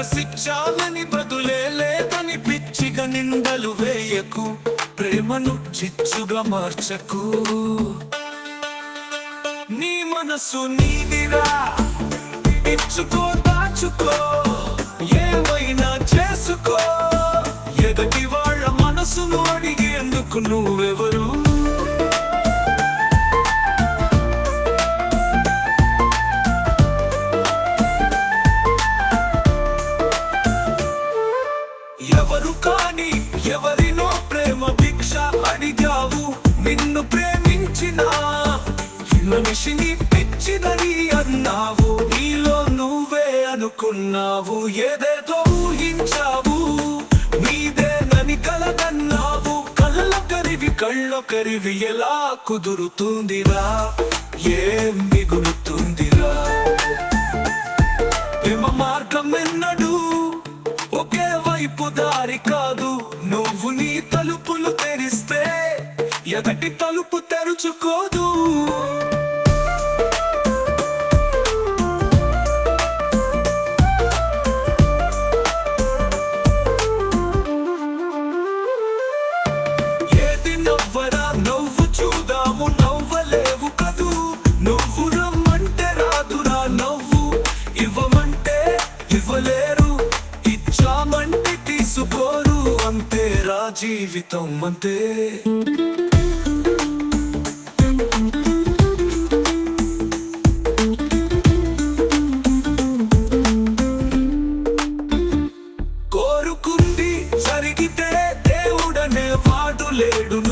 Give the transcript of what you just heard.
మనసిచ్చాలని బదులే లేదని పిచ్చిగా నిందలు వేయకు, ప్రేమను చిచ్చుగా మార్చకు. నీ మనసు నీదిరా, ఇచ్చుకో దాచుకో, ఏమైనా చేసుకో. ఎగటి వాళ్ళ మనసును అడిగేందుకు నువ్వెవరు? ఎవరు కాని ఎవరినో ప్రేమ భిక్ష అడిగావు. నిన్ను ప్రేమించిన మనిషిని పిచ్చిదని అన్నావు. నీలో నువ్వే అనుకున్నావు, ఏదేదో ఊహించావు. నీదేనని కలగన్నావు, కళ్ళొకరివి ఎలా కుదురుతుందిరా? ఏం మిగులుతుందిరా? ప్రేమ మార్గం ఎన్నడూ ఒకే వైపు దారి కాదు. నువ్వు నీ తలుపులు తెరిస్తే ఎదటి తలుపు తెరుచుకోదు. ఏది నవ్వరా, నవ్వు చూదాము, నవ్వలేవు కదూ. నువ్వు రమ్మంటే రాదురా నవ్వు, ఇవ్వమంటే ఇవ్వలేరు, ఇచ్చామంటే తీసుకోరు. అంతేరా జీవితం, అంతే. కోరుకుంది జరిగితే దేవుడనే వాడు లేడు.